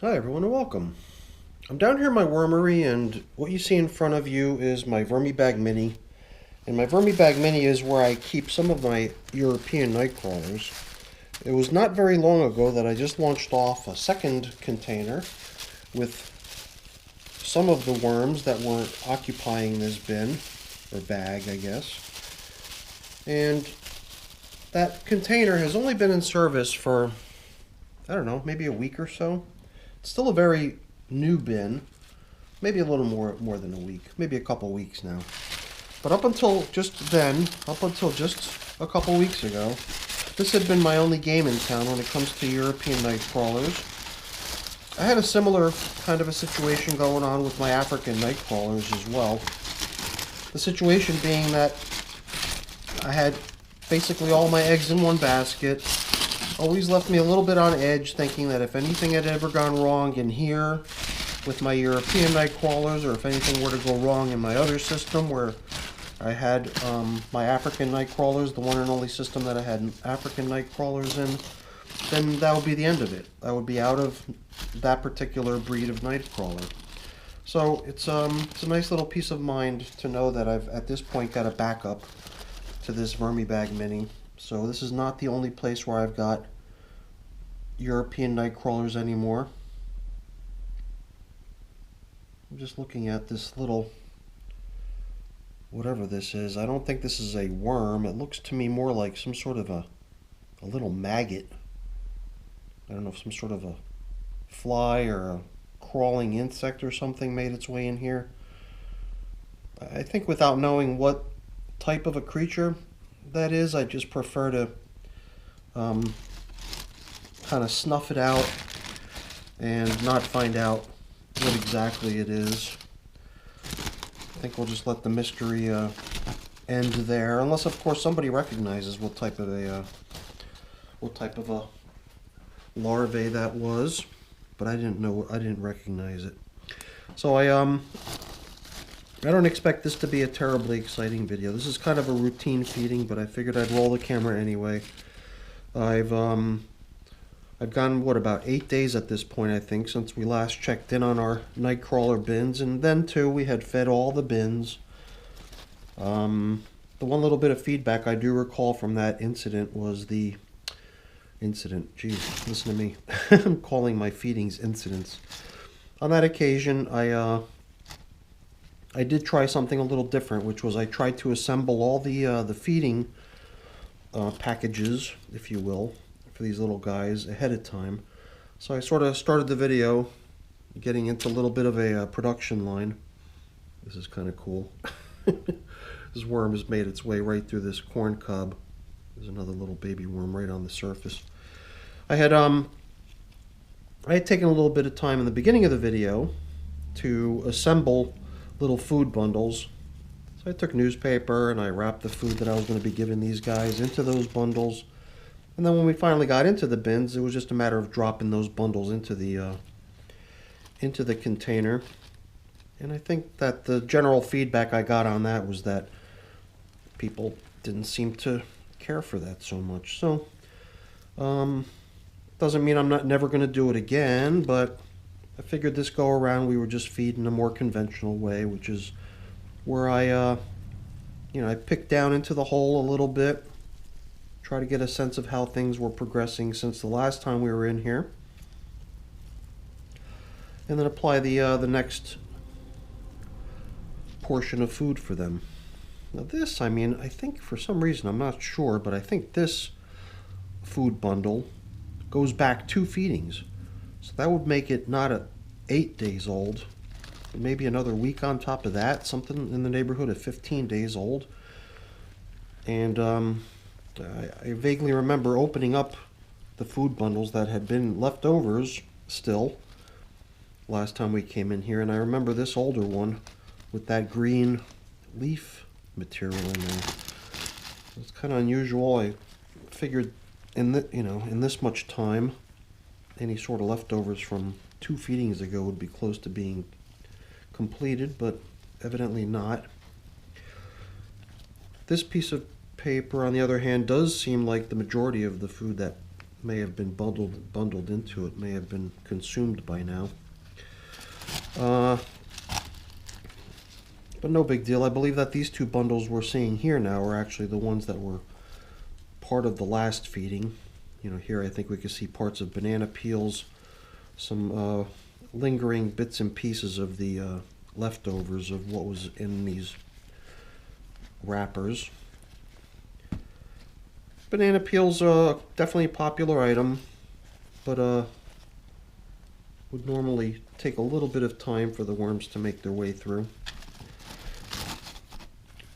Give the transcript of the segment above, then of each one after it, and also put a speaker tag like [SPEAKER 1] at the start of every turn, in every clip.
[SPEAKER 1] Hi everyone and welcome. I'm down here in my wormery, and what you see in front of you is my Vermibag Mini. And my Vermibag Mini is where I keep some of my European nightcrawlers. It was not very long ago that I just launched off a second container with some of the worms that were occupying this bin, or bag I guess. And that container has only been in service for, I don't know, maybe a week or so. It's still a very new bin, maybe a little more than a week, maybe a couple weeks now. But up until just a couple weeks ago, this had been my only game in town when it comes to European night crawlers. I had a similar kind of a situation going on with my African night crawlers as well. The situation being that I had basically all my eggs in one basket. Always left me a little bit on edge, thinking that if anything had ever gone wrong in here with my European night crawlers, or if anything were to go wrong in my other system where I had my African night crawlers, the one and only system that I had African night crawlers in, then that would be the end of it. I would be out of that particular breed of night crawler. So it's a nice little peace of mind to know that I've at this point got a backup to this Vermibag Mini. So this is not the only place where I've got European night crawlers anymore. I'm just looking at this little, whatever this is. I don't think this is a worm. It looks to me more like some sort of a little maggot. I don't know if some sort of a fly or a crawling insect or something made its way in here. I think without knowing what type of a creature that is, I just prefer to kind of snuff it out and not find out what exactly it is. I think we'll just let the mystery end there, unless of course somebody recognizes what type of a larvae that was, but I didn't recognize it. So I don't expect this to be a terribly exciting video. This is kind of a routine feeding, but I figured I'd roll the camera anyway. I've gone, what, about 8 days at this point, I think, since we last checked in on our nightcrawler bins, and then too we had fed all the bins. The one little bit of feedback I do recall from that incident was the incident. Geez, listen to me. I'm calling my feedings incidents. On that occasion, I did try something a little different, which was I tried to assemble all the feeding packages, if you will, for these little guys ahead of time. So I sort of started the video getting into a little bit of a production line. This is kind of cool. This worm has made its way right through this corn cob. There's another little baby worm right on the surface. I had taken a little bit of time in the beginning of the video to assemble little food bundles. So I took newspaper and I wrapped the food that I was going to be giving these guys into those bundles. And then when we finally got into the bins, it was just a matter of dropping those bundles into the container. And I think that the general feedback I got on that was that people didn't seem to care for that so much. So doesn't mean I'm never going to do it again, but I figured this go around we would just feed in a more conventional way, which is where I picked down into the hole a little bit, try to get a sense of how things were progressing since the last time we were in here, and then apply the next portion of food for them. Now this, I think for some reason, I'm not sure, but I think this food bundle goes back 2 feedings. So that would make it not 8 days old, but maybe another week on top of that, something in the neighborhood of 15 days old. And I vaguely remember opening up the food bundles that had been leftovers still last time we came in here, and I remember this older one with that green leaf material in there. It's kind of unusual. I figured in this much time, any sort of leftovers from 2 feedings ago would be close to being completed, but evidently not. This piece of paper, on the other hand, does seem like the majority of the food that may have been bundled into it, may have been consumed by now. But no big deal. I believe that these two bundles we're seeing here now are actually the ones that were part of the last feeding. You know, here I think we can see parts of banana peels, some lingering bits and pieces of the leftovers of what was in these wrappers. Banana peels are definitely a popular item, but would normally take a little bit of time for the worms to make their way through.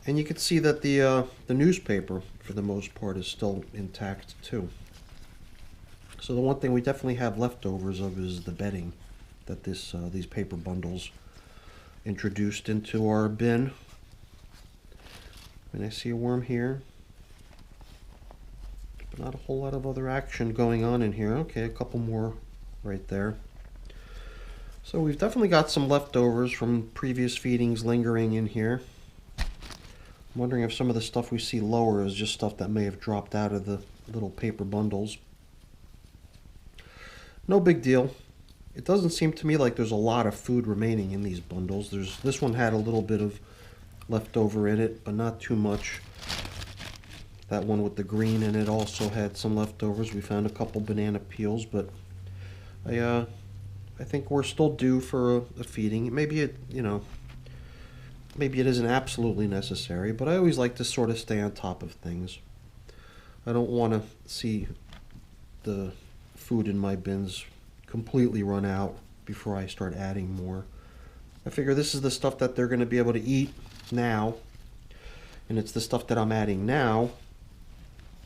[SPEAKER 1] And you can see that the newspaper, for the most part, is still intact too. So the one thing we definitely have leftovers of is the bedding that these paper bundles introduced into our bin. And I see a worm here, but not a whole lot of other action going on in here. Okay, a couple more right there. So we've definitely got some leftovers from previous feedings lingering in here. I'm wondering if some of the stuff we see lower is just stuff that may have dropped out of the little paper bundles. No big deal. It doesn't seem to me like there's a lot of food remaining in these bundles. This one had a little bit of leftover in it, but not too much. That one with the green in it also had some leftovers. We found a couple banana peels, but I think we're still due for a feeding. Maybe it, you know, maybe it isn't absolutely necessary, but I always like to sort of stay on top of things. I don't want to see the food in my bins completely run out before I start adding more. I figure this is the stuff that they're going to be able to eat now, and it's the stuff that I'm adding now,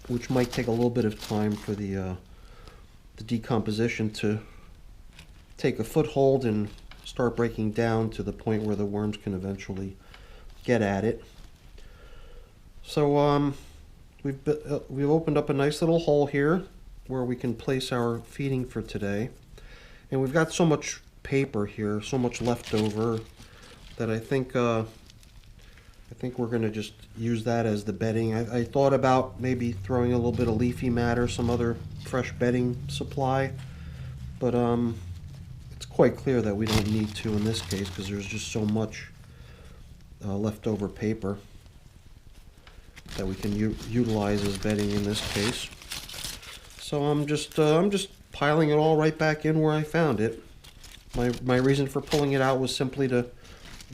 [SPEAKER 1] which might take a little bit of time for the decomposition to take a foothold and start breaking down to the point where the worms can eventually get at it. So we've opened up a nice little hole here where we can place our feeding for today, and we've got so much paper here, so much left over, that I think we're going to just use that as the bedding. I thought about maybe throwing a little bit of leafy matter, some other fresh bedding supply, but it's quite clear that we don't need to in this case because there's just so much leftover paper that we can utilize as bedding in this case. So I'm just piling it all right back in where I found it. My reason for pulling it out was simply to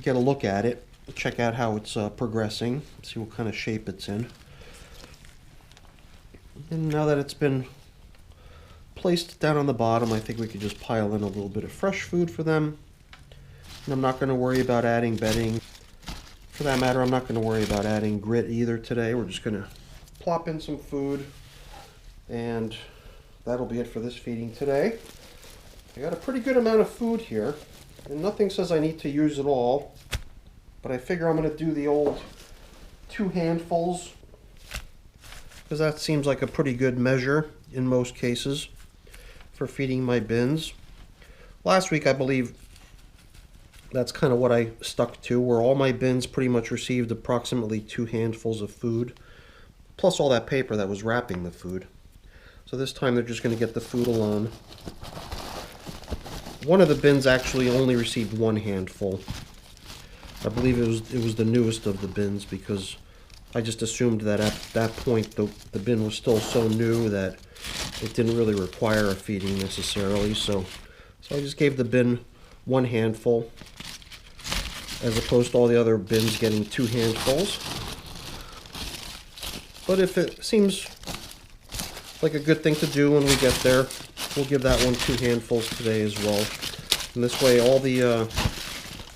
[SPEAKER 1] get a look at it, check out how it's progressing, see what kind of shape it's in. And now that it's been placed down on the bottom, I think we could just pile in a little bit of fresh food for them. And I'm not going to worry about adding bedding. For that matter, I'm not going to worry about adding grit either today. We're just going to plop in some food, and that'll be it for this feeding today. I got a pretty good amount of food here, and nothing says I need to use it all, but I figure I'm going to do the old 2 handfuls, because that seems like a pretty good measure in most cases for feeding my bins. Last week, I believe that's kind of what I stuck to, where all my bins pretty much received approximately 2 handfuls of food, plus all that paper that was wrapping the food. So this time they're just going to get the food alone. One of the bins actually only received 1 handful. I believe it was the newest of the bins, because I just assumed that at that point the bin was still so new that it didn't really require a feeding necessarily. So I just gave the bin 1 handful, as opposed to all the other bins getting 2 handfuls. But if it seems like a good thing to do when we get there, we'll give that one 2 handfuls today as well. And this way all the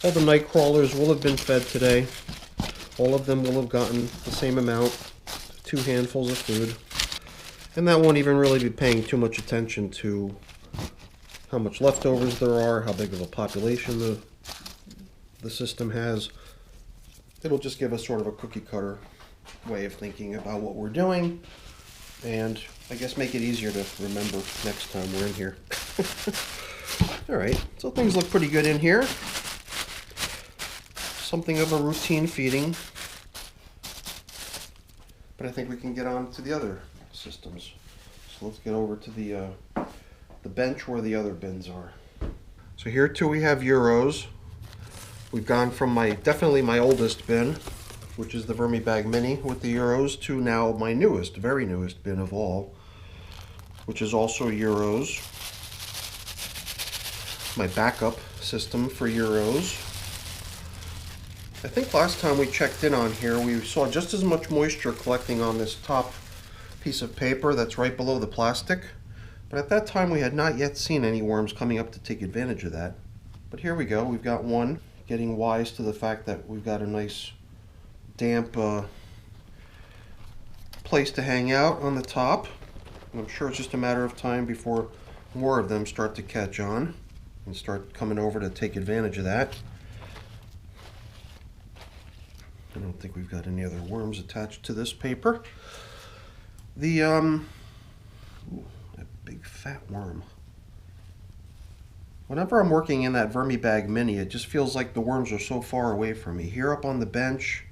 [SPEAKER 1] nightcrawlers will have been fed today. All of them will have gotten the same amount, 2 handfuls of food. And that won't even really be paying too much attention to how much leftovers there are, how big of a population the system has. It'll just give us sort of a cookie cutter way of thinking about what we're doing, and I guess make it easier to remember next time we're in here. Alright, so things look pretty good in here. Something of a routine feeding, but I think we can get on to the other systems. So let's get over to the bench where the other bins are. So here too we have Euros. We've gone from definitely my oldest bin, which is the Vermibag Mini with the Euros, to now my newest, very newest bin of all, which is also Euros. My backup system for Euros. I think last time we checked in on here, we saw just as much moisture collecting on this top piece of paper that's right below the plastic. But at that time we had not yet seen any worms coming up to take advantage of that. But here we go, we've got one, getting wise to the fact that we've got a nice damp place to hang out on the top. And I'm sure it's just a matter of time before more of them start to catch on and start coming over to take advantage of that. I don't think we've got any other worms attached to this paper. The ooh, a big fat worm. Whenever I'm working in that Vermibag Mini, it just feels like the worms are so far away from me. Here up on the bench,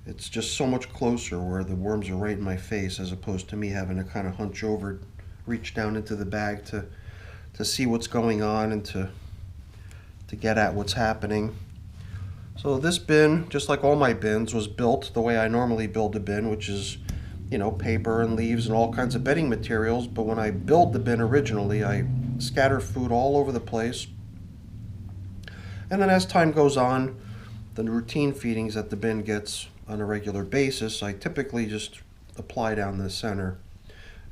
[SPEAKER 1] it's just so much closer where the worms are right in my face, as opposed to me having to kind of hunch over, reach down into the bag to see what's going on and to get at what's happening. So this bin, just like all my bins, was built the way I normally build a bin, which is, you know, paper and leaves and all kinds of bedding materials. But when I build the bin originally, I scatter food all over the place. And then as time goes on, the routine feedings that the bin gets on a regular basis, I typically just apply down the center.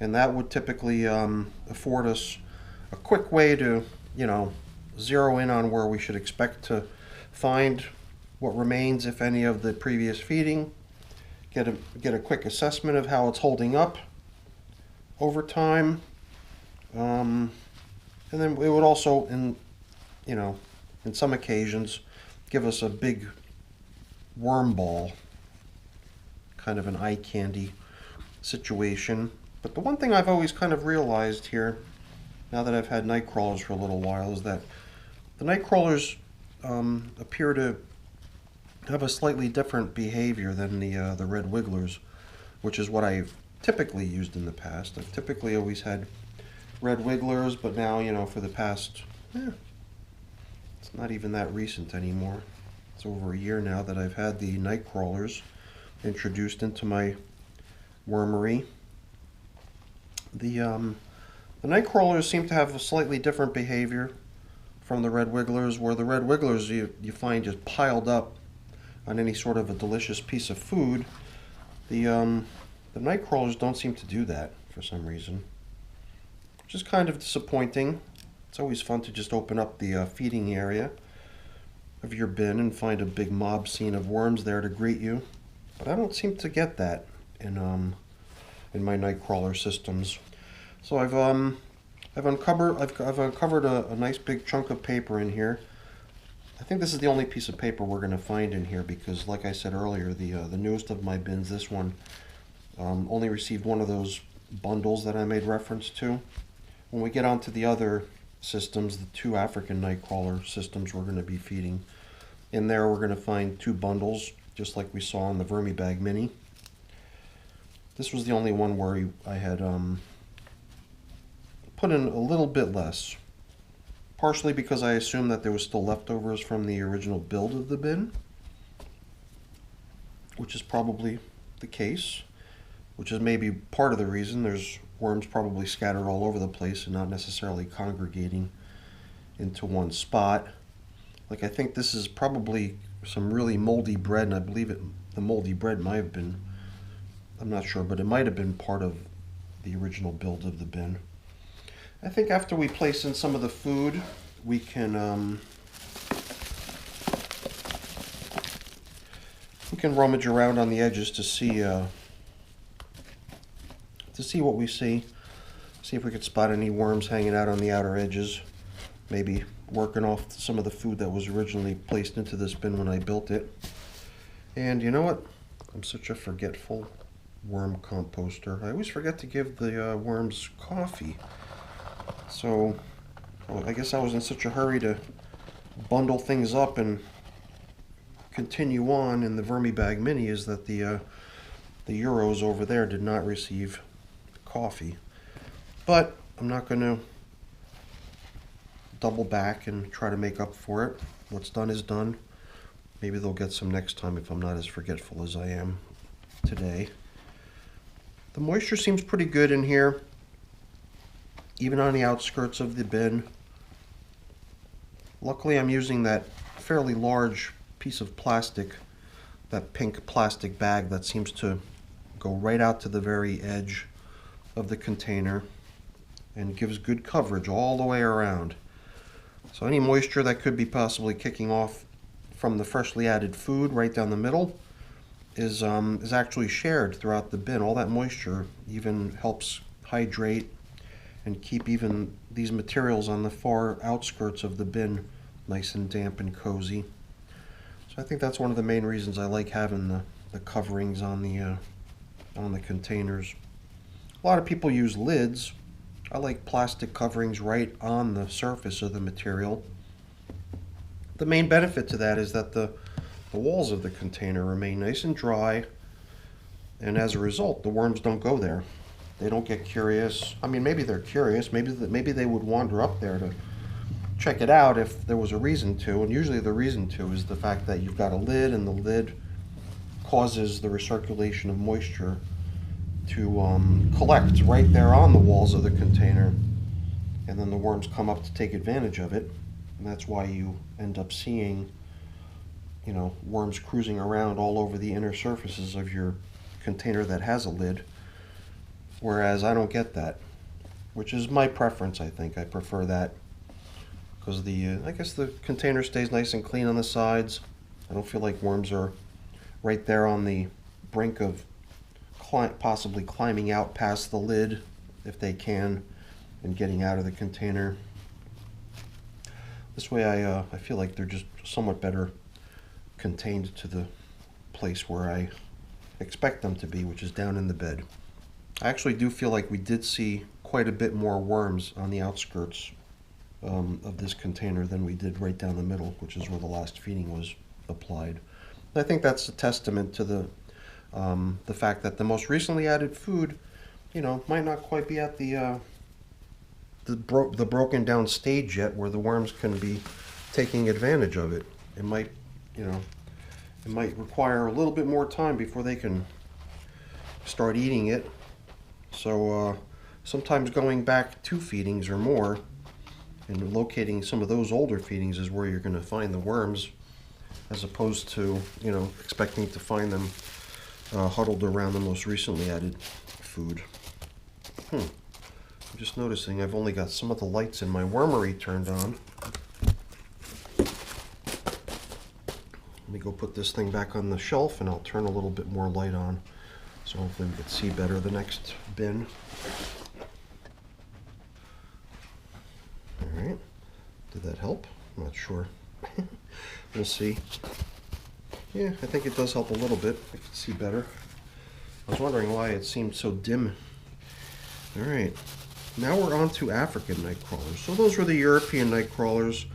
[SPEAKER 1] And that would typically afford us a quick way to, you know, zero in on where we should expect to find what remains, if any, of the previous feeding, get a quick assessment of how it's holding up over time, and then it would also, in some occasions, give us a big worm ball, kind of an eye candy situation. But the one thing I've always kind of realized here, now that I've had nightcrawlers for a little while, is that the nightcrawlers appear to have a slightly different behavior than the red wigglers, which is what I've typically used in the past. I've typically always had red wigglers, but now, you know, for the past, it's not even that recent anymore. It's over a year now that I've had the nightcrawlers introduced into my wormery. The nightcrawlers seem to have a slightly different behavior from the red wigglers, where the red wigglers you find just piled up on any sort of a delicious piece of food. The nightcrawlers don't seem to do that for some reason, which is kind of disappointing. It's always fun to just open up the feeding area of your bin and find a big mob scene of worms there to greet you, but I don't seem to get that in my nightcrawler systems. So I've uncovered a nice big chunk of paper in here. I think this is the only piece of paper we're going to find in here because, like I said earlier, the newest of my bins, this one, only received one of those bundles that I made reference to. When we get onto the other systems, the two African nightcrawler systems we're going to be feeding, in there we're going to find two bundles, just like we saw in the Vermibag Mini. This was the only one where I had put in a little bit less, partially because I assumed that there was still leftovers from the original build of the bin, which is probably the case, which is maybe part of the reason there's worms probably scattered all over the place and not necessarily congregating into one spot. Like, I think this is probably some really moldy bread, and I believe the moldy bread might have been, I'm not sure, but it might have been part of the original build of the bin. I think after we place in some of the food, we can rummage around on the edges to see what we see. See if we could spot any worms hanging out on the outer edges. Maybe working off some of the food that was originally placed into this bin when I built it. And you know what? I'm such a forgetful worm composter. I always forget to give the worms coffee. So I guess I was in such a hurry to bundle things up and continue on in the Vermibag Mini is that the Euros over there did not receive coffee. But I'm not going to double back and try to make up for it. What's done is done. Maybe they'll get some next time if I'm not as forgetful as I am today. The moisture seems pretty good in here, even on the outskirts of the bin. Luckily, I'm using that fairly large piece of plastic, that pink plastic bag that seems to go right out to the very edge of the container and gives good coverage all the way around. So any moisture that could be possibly kicking off from the freshly added food right down the middle is actually shared throughout the bin. All that moisture even helps hydrate and keep even these materials on the far outskirts of the bin nice and damp and cozy. So I think that's one of the main reasons I like having the coverings on the containers. A lot of people use lids. I like plastic coverings right on the surface of the material. The main benefit to that is that the walls of the container remain nice and dry, and as a result, the worms don't go there. They don't get curious. I mean, maybe they're curious. Maybe they would wander up there to check it out if there was a reason to, and usually the reason to is the fact that you've got a lid, and the lid causes the recirculation of moisture to collect right there on the walls of the container, and then the worms come up to take advantage of it, and that's why you end up seeing, you know, worms cruising around all over the inner surfaces of your container that has a lid, whereas I don't get that, which is my preference. I think I prefer that because I guess the container stays nice and clean on the sides. I don't feel like worms are right there on the brink of possibly climbing out past the lid if they can and getting out of the container. This way I feel like they're just somewhat better contained to the place where I expect them to be, which is down in the bed. I actually do feel like we did see quite a bit more worms on the outskirts of this container than we did right down the middle, which is where the last feeding was applied. I think that's a testament to the fact that the most recently added food, you know, might not quite be at the broken down stage yet where the worms can be taking advantage of it. It might, you know, it might require a little bit more time before they can start eating it. So sometimes going back 2 feedings or more and locating some of those older feedings is where you're going to find the worms, as opposed to, you know, expecting to find them huddled around the most recently added food. I'm just noticing I've only got some of the lights in my wormery turned on. Let me go put this thing back on the shelf and I'll turn a little bit more light on, so hopefully we can see better the next bin. Alright, did that help? I'm not sure. We'll see. Yeah, I think it does help a little bit. I can see better. I was wondering why it seemed so dim. Alright, now we're on to African nightcrawlers. So those were the European nightcrawlers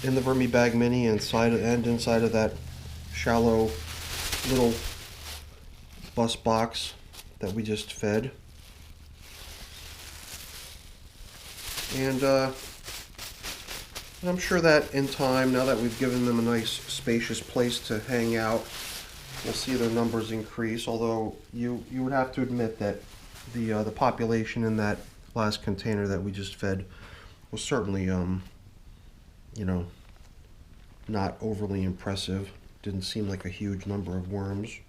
[SPEAKER 1] in the Vermibag Mini, and inside of that shallow little bus box that we just fed. And I'm sure that in time, now that we've given them a nice spacious place to hang out, we'll see their numbers increase, although you would have to admit that the population in that last container that we just fed was certainly you know, not overly impressive. Didn't seem like a huge number of worms.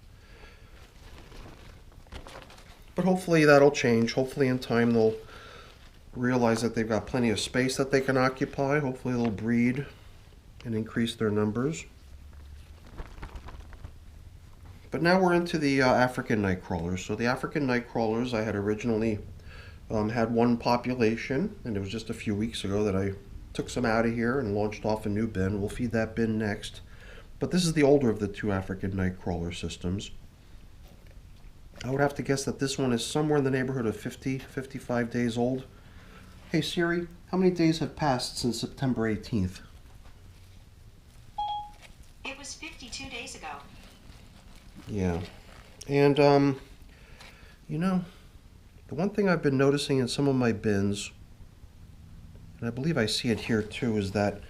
[SPEAKER 1] But hopefully that'll change. Hopefully in time they'll realize that they've got plenty of space that they can occupy. Hopefully they'll breed and increase their numbers. But now we're into the African nightcrawlers. So the African nightcrawlers, I had originally had one population, and it was just a few weeks ago that I took some out of here and launched off a new bin. We'll feed that bin next. But this is the older of the 2 African nightcrawler systems. I would have to guess that this one is somewhere in the neighborhood of 55 days old. Hey Siri, how many days have passed since September 18th?
[SPEAKER 2] It was 52 days ago.
[SPEAKER 1] Yeah. And, you know, The one thing I've been noticing in some of my bins, and I believe I see it here too, is that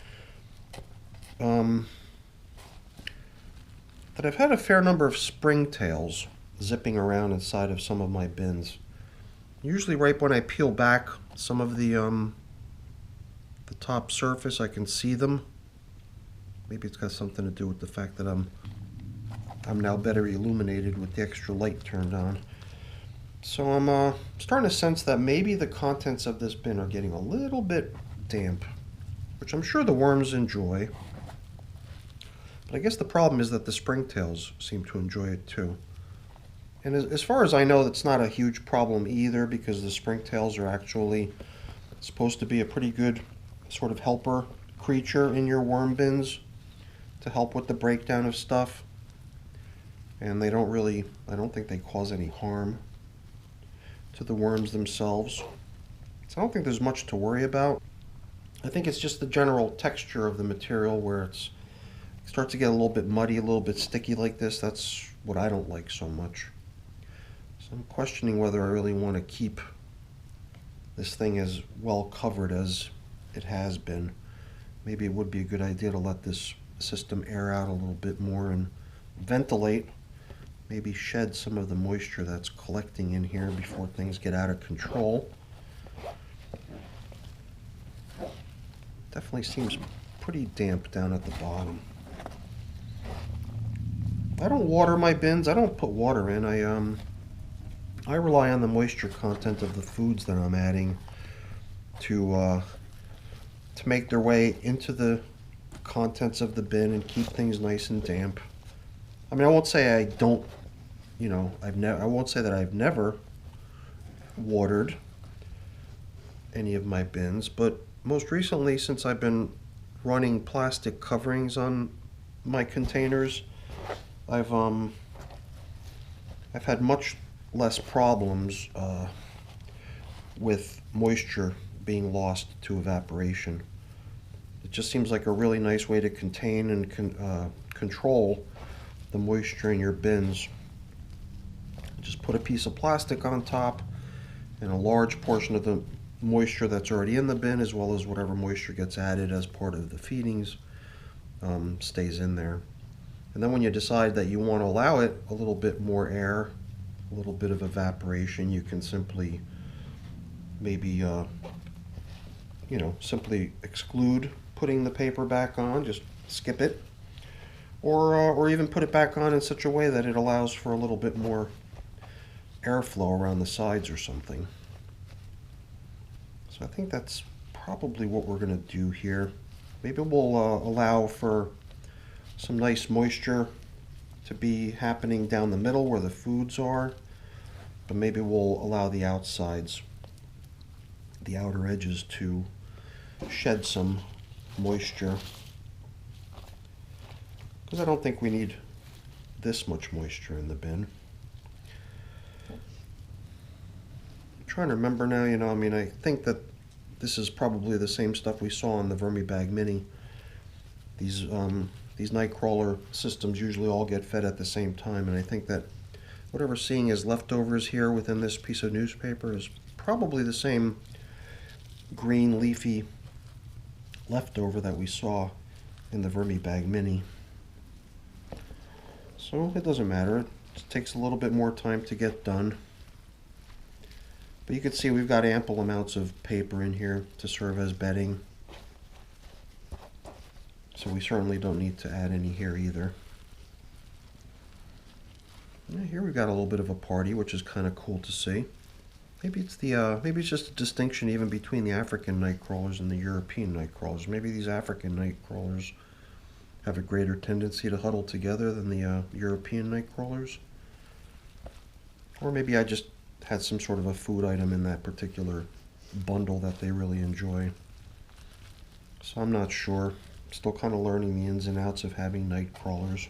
[SPEAKER 1] I've had a fair number of springtails zipping around inside of some of my bins. Usually right when I peel back some of the top surface, I can see them. Maybe it's got something to do with the fact that I'm now better illuminated with the extra light turned on. So I'm starting to sense that maybe the contents of this bin are getting a little bit damp, which I'm sure the worms enjoy. But I guess the problem is that the springtails seem to enjoy it too. And as far as I know, that's not a huge problem either, because the springtails are actually supposed to be a pretty good sort of helper creature in your worm bins to help with the breakdown of stuff. And they don't really, I don't think they cause any harm to the worms themselves. So I don't think there's much to worry about. I think it's just the general texture of the material where it starts to get a little bit muddy, a little bit sticky like this. That's what I don't like so much. So I'm questioning whether I really want to keep this thing as well covered as it has been. Maybe it would be a good idea to let this system air out a little bit more and ventilate. Maybe shed some of the moisture that's collecting in here before things get out of control. Definitely seems pretty damp down at the bottom. I don't water my bins. I don't put water in. I rely on the moisture content of the foods that I'm adding to make their way into the contents of the bin and keep things nice and damp. I mean, I won't say I don't, I won't say that I've never watered any of my bins, but most recently, since I've been running plastic coverings on my containers, I've had much less problems with moisture being lost to evaporation. It just seems like a really nice way to contain and control the moisture in your bins. Just put a piece of plastic on top, and a large portion of the moisture that's already in the bin, as well as whatever moisture gets added as part of the feedings, stays in there. And then when you decide that you want to allow it a little bit more air, a little bit of evaporation, you can simply maybe simply exclude putting the paper back on, just skip it, or even put it back on in such a way that it allows for a little bit more airflow around the sides or something. So I think that's probably what we're going to do here. Maybe we'll allow for some nice moisture to be happening down the middle where the foods are, but maybe we'll allow the outsides, the outer edges, to shed some moisture, because I don't think we need this much moisture in the bin. I'm trying to remember now, I think that this is probably the same stuff we saw on the VERMIBAG Mini. These nightcrawler systems usually all get fed at the same time, and I think that whatever's seeing as leftovers here within this piece of newspaper is probably the same green leafy leftover that we saw in the VERMIBAG Mini. So it doesn't matter. It just takes a little bit more time to get done. But you can see we've got ample amounts of paper in here to serve as bedding. So we certainly don't need to add any here either. Yeah, here we've got a little bit of a party, which is kind of cool to see. Maybe it's just a distinction even between the African nightcrawlers and the European nightcrawlers. Maybe these African nightcrawlers have a greater tendency to huddle together than the European nightcrawlers. Or maybe I just had some sort of a food item in that particular bundle that they really enjoy. So I'm not sure. Still kind of learning the ins and outs of having nightcrawlers.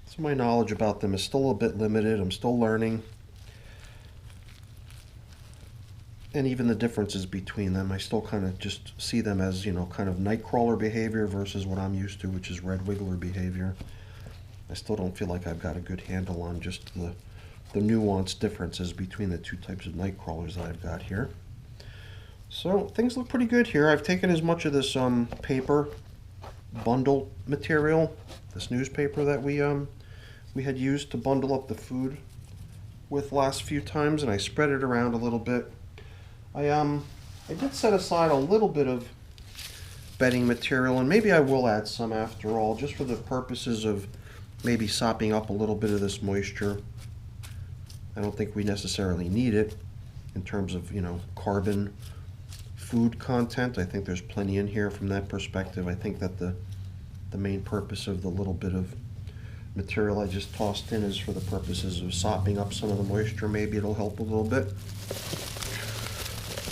[SPEAKER 1] So my knowledge about them is still a bit limited. I'm still learning. And even the differences between them, I still kind of just see them as, kind of nightcrawler behavior versus what I'm used to, which is red wiggler behavior. I still don't feel like I've got a good handle on just the the nuanced differences between the two types of night crawlers that I've got here. So things look pretty good here. I've taken as much of this paper bundle material, this newspaper that we had used to bundle up the food with last few times, and I spread it around a little bit. I did set aside a little bit of bedding material, and maybe I will add some after all, just for the purposes of maybe sopping up a little bit of this moisture. I don't think we necessarily need it in terms of, you know, carbon food content. I think there's plenty in here from that perspective. I think that the main purpose of the little bit of material I just tossed in is for the purposes of sopping up some of the moisture. Maybe it'll help a little bit.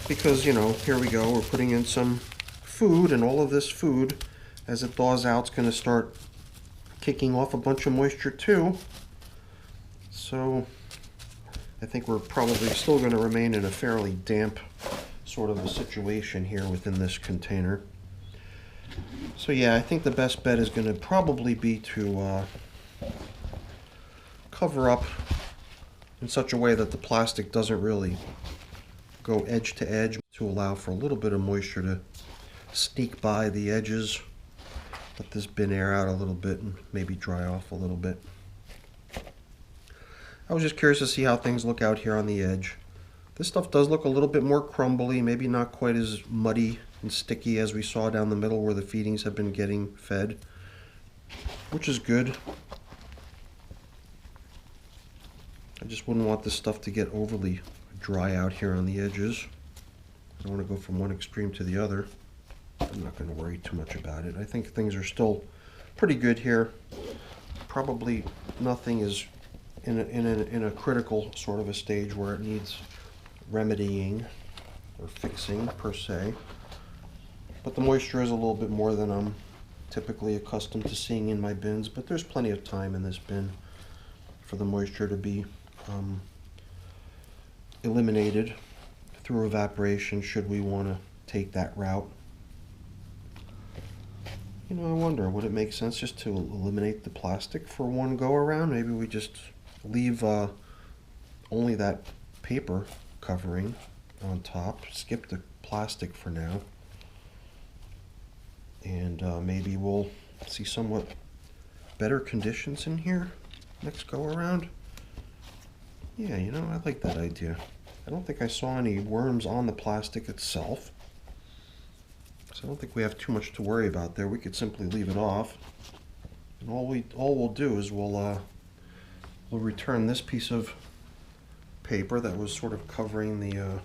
[SPEAKER 1] Because, you know, here we go, we're putting in some food, and all of this food, as it thaws out, is going to start kicking off a bunch of moisture too. So I think we're probably still going to remain in a fairly damp sort of a situation here within this container. So yeah, I think the best bet is going to probably be to cover up in such a way that the plastic doesn't really go edge to edge, to allow for a little bit of moisture to sneak by the edges. Let this bin air out a little bit and maybe dry off a little bit. I was just curious to see how things look out here on the edge. This stuff does look a little bit more crumbly, maybe not quite as muddy and sticky as we saw down the middle where the feedings have been getting fed, which is good. I just wouldn't want this stuff to get overly dry out here on the edges. I don't want to go from one extreme to the other. I'm not going to worry too much about it. I think things are still pretty good here. Probably nothing is in a critical sort of a stage where it needs remedying or fixing per se. But the moisture is a little bit more than I'm typically accustomed to seeing in my bins, but there's plenty of time in this bin for the moisture to be eliminated through evaporation should we want to take that route. You know, I wonder, would it make sense just to eliminate the plastic for one go around? Maybe we just leave only that paper covering on top, skip the plastic for now, and maybe we'll see somewhat better conditions in here next go around. Yeah, you know, I like that idea. I don't think I saw any worms on the plastic itself, so I don't think we have too much to worry about there. We could simply leave it off, and all we'll do is we'll return this piece of paper that was sort of covering the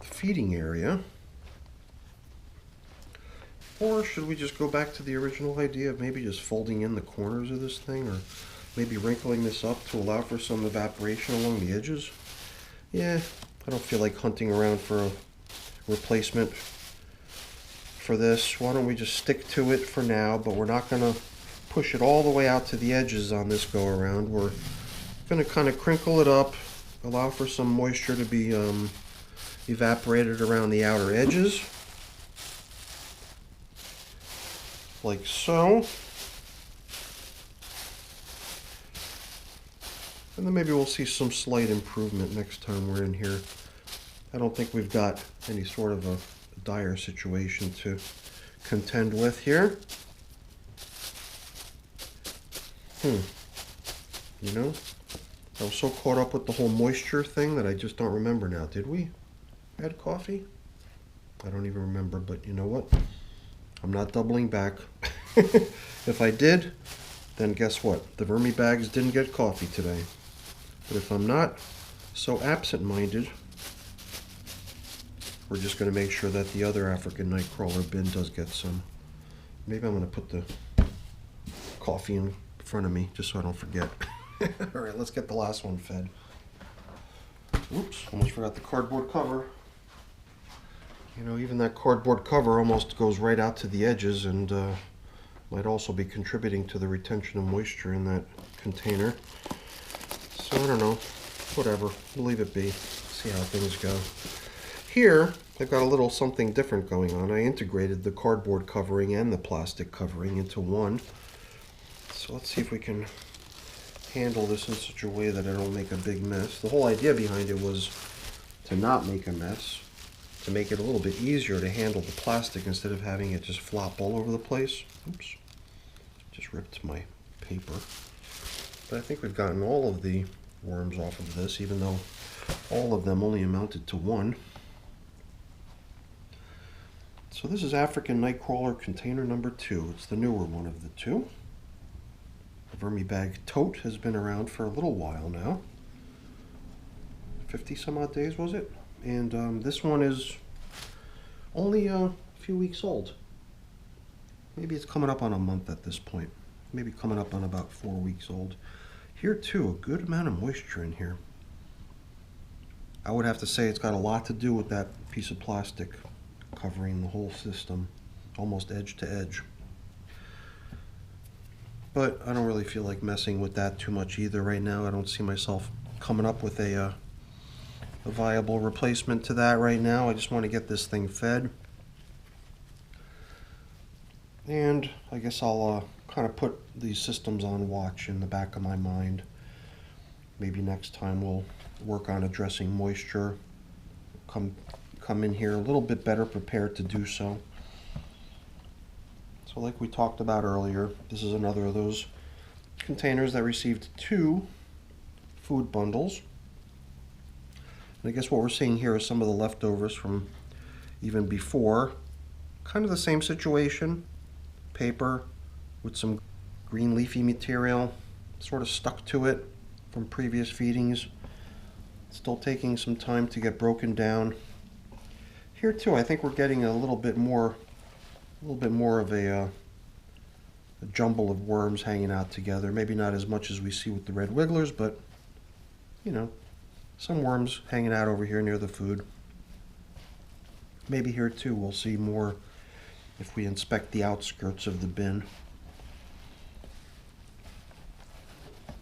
[SPEAKER 1] feeding area. Or should we just go back to the original idea of maybe just folding in the corners of this thing, or maybe wrinkling this up to allow for some evaporation along the edges? Yeah, I don't feel like hunting around for a replacement for this. Why don't we just stick to it for now, but we're not going to push it all the way out to the edges on this go around. We're going to kind of crinkle it up, allow for some moisture to be evaporated around the outer edges, like so. And then maybe we'll see some slight improvement next time we're in here. I don't think we've got any sort of a dire situation to contend with here. You know, I was so caught up with the whole moisture thing that I just don't remember now. Did we add coffee? I don't even remember, but you know what? I'm not doubling back. If I did, then guess what? The VERMIBAGS didn't get coffee today. But if I'm not so absent-minded, we're just going to make sure that the other African nightcrawler bin does get some. Maybe I'm going to put the coffee in front of me just so I don't forget. All right, let's get the last one fed. Oops, almost forgot the cardboard cover. You know, even that cardboard cover almost goes right out to the edges, and might also be contributing to the retention of moisture in that container. So I don't know, whatever, we'll leave it be, see how things go. Here, I've got a little something different going on. I integrated the cardboard covering and the plastic covering into one. So let's see if we can handle this in such a way that I don't make a big mess. The whole idea behind it was to not make a mess, to make it a little bit easier to handle the plastic instead of having it just flop all over the place. Oops, just ripped my paper. But I think we've gotten all of the worms off of this, even though all of them only amounted to one. So this is African nightcrawler container number 2. It's the newer one of the two. The VermiBag tote has been around for a little while now. 50 some odd days was it? And this one is only a few weeks old. Maybe it's coming up on a month at this point. Maybe coming up on about 4 weeks old. Here too, a good amount of moisture in here. I would have to say it's got a lot to do with that piece of plastic covering the whole system, almost edge to edge. But I don't really feel like messing with that too much either right now. I don't see myself coming up with a viable replacement to that right now. I just want to get this thing fed. And I guess I'll kind of put these systems on watch in the back of my mind. Maybe next time we'll work on addressing moisture. Come in here a little bit better prepared to do so. So like we talked about earlier, this is another of those containers that received 2 food bundles. And I guess what we're seeing here is some of the leftovers from even before. Kind of the same situation. Paper with some green leafy material sort of stuck to it from previous feedings. Still taking some time to get broken down. Here too, I think we're getting a little bit more of a jumble of worms hanging out together. Maybe not as much as we see with the red wigglers, but you know, some worms hanging out over here near the food. Maybe here too we'll see more if we inspect the outskirts of the bin.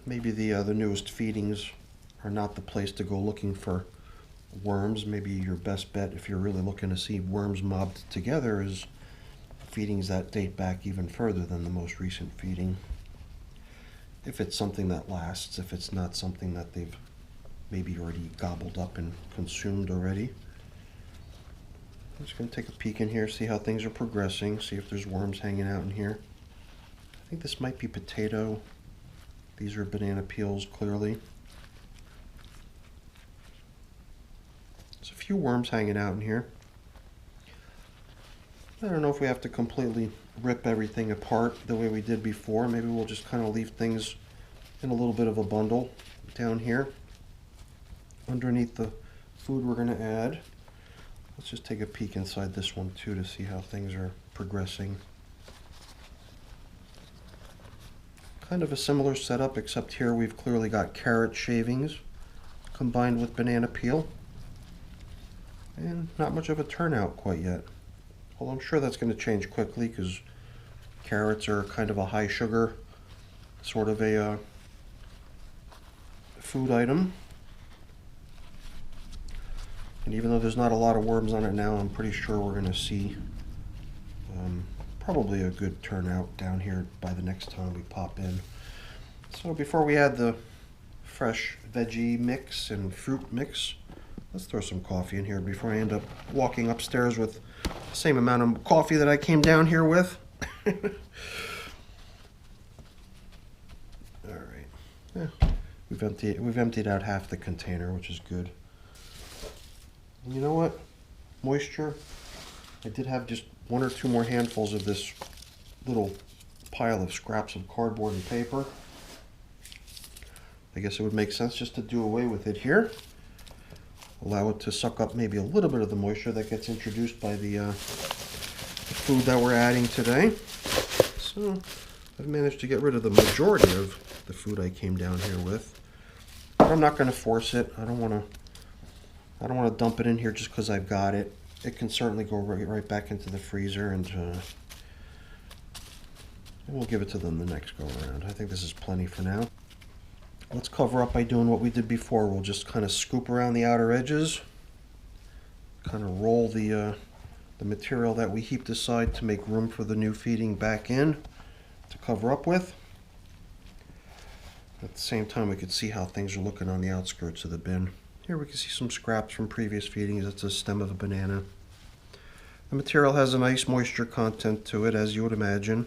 [SPEAKER 1] Maybe the newest feedings are not the place to go looking for worms. Maybe your best bet, if you're really looking to see worms mobbed together, is feedings that date back even further than the most recent feeding. If it's something that lasts, if it's not something that they've maybe already gobbled up and consumed already. I'm just going to take a peek in here, see how things are progressing, see if there's worms hanging out in here. I think this might be potato. These are banana peels, clearly. There's a few worms hanging out in here. I don't know if we have to completely rip everything apart the way we did before. Maybe we'll just kind of leave things in a little bit of a bundle down here underneath the food we're going to add. Let's just take a peek inside this one too to see how things are progressing. Kind of a similar setup, except here we've clearly got carrot shavings combined with banana peel. And not much of a turnout quite yet. Well, I'm sure that's going to change quickly because carrots are kind of a high sugar sort of a food item. And even though there's not a lot of worms on it now, I'm pretty sure we're going to see probably a good turnout down here by the next time we pop in. So before we add the fresh veggie mix and fruit mix, let's throw some coffee in here before I end up walking upstairs with the same amount of coffee that I came down here with. All right. Yeah, we've emptied out half the container, which is good. And you know what? Moisture. I did have just 1 or 2 more handfuls of this little pile of scraps of cardboard and paper. I guess it would make sense just to do away with it here. Allow it to suck up maybe a little bit of the moisture that gets introduced by the food that we're adding today. So I've managed to get rid of the majority of the food I came down here with. But I'm not going to force it. I don't want to dump it in here just because I've got it. It can certainly go right back into the freezer, and we'll give it to them the next go around. I think this is plenty for now. Let's cover up by doing what we did before. We'll just kind of scoop around the outer edges, kind of roll the material that we heaped aside to make room for the new feeding back in to cover up with. At the same time, we could see how things are looking on the outskirts of the bin. Here we can see some scraps from previous feedings. That's a stem of a banana. The material has a nice moisture content to it, as you would imagine.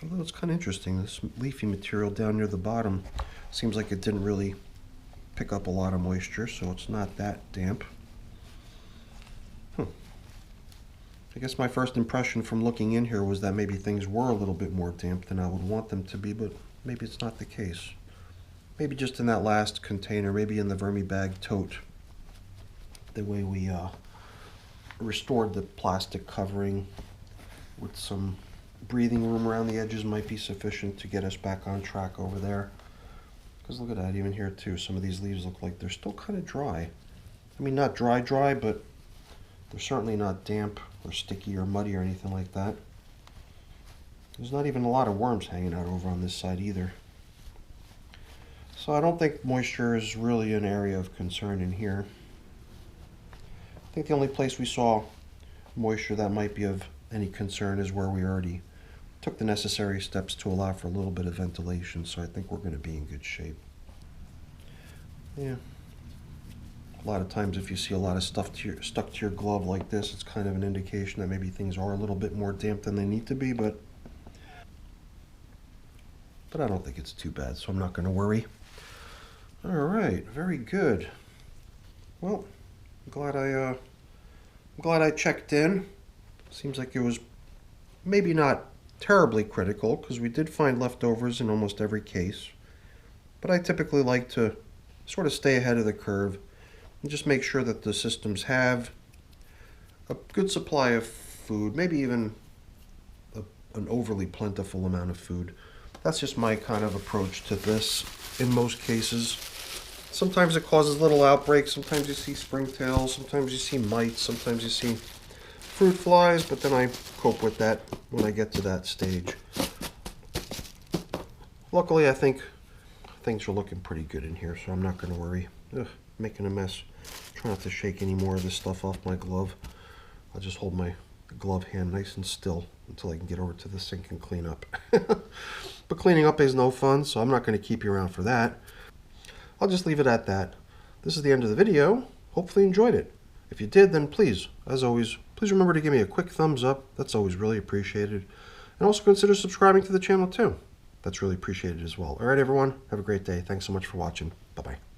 [SPEAKER 1] Although it's kind of interesting, this leafy material down near the bottom seems like it didn't really pick up a lot of moisture, so it's not that damp. I guess my first impression from looking in here was that maybe things were a little bit more damp than I would want them to be, but maybe it's not the case. Maybe just in that last container, maybe in the Vermibag tote, the way we restored the plastic covering with some breathing room around the edges might be sufficient to get us back on track over there. Because look at that, even here too, some of these leaves look like they're still kind of dry. I mean, not dry, but they're certainly not damp or sticky or muddy or anything like that. There's not even a lot of worms hanging out over on this side either. So I don't think moisture is really an area of concern in here. I think the only place we saw moisture that might be of any concern is where we already took the necessary steps to allow for a little bit of ventilation, so I think we're going to be in good shape. Yeah. A lot of times if you see a lot of stuff stuck to your glove like this, it's kind of an indication that maybe things are a little bit more damp than they need to be, but I don't think it's too bad, so I'm not going to worry. All right, very good. Well, I'm glad I checked in. Seems like it was maybe not terribly critical, because we did find leftovers in almost every case. But I typically like to sort of stay ahead of the curve and just make sure that the systems have a good supply of food, maybe even an overly plentiful amount of food. That's just my kind of approach to this in most cases. Sometimes it causes little outbreaks, sometimes you see springtails, sometimes you see mites, sometimes you see fruit flies, but then I cope with that when I get to that stage. Luckily, I think things are looking pretty good in here, so I'm not going to worry. Ugh, making a mess. Try not to shake any more of this stuff off my glove. I'll just hold my glove hand nice and still until I can get over to the sink and clean up. But cleaning up is no fun, so I'm not going to keep you around for that. I'll just leave it at that. This is the end of the video. Hopefully you enjoyed it. If you did, then please, as always, please remember to give me a quick thumbs up. That's always really appreciated. And also consider subscribing to the channel too. That's really appreciated as well. All right, everyone. Have a great day. Thanks so much for watching. Bye-bye.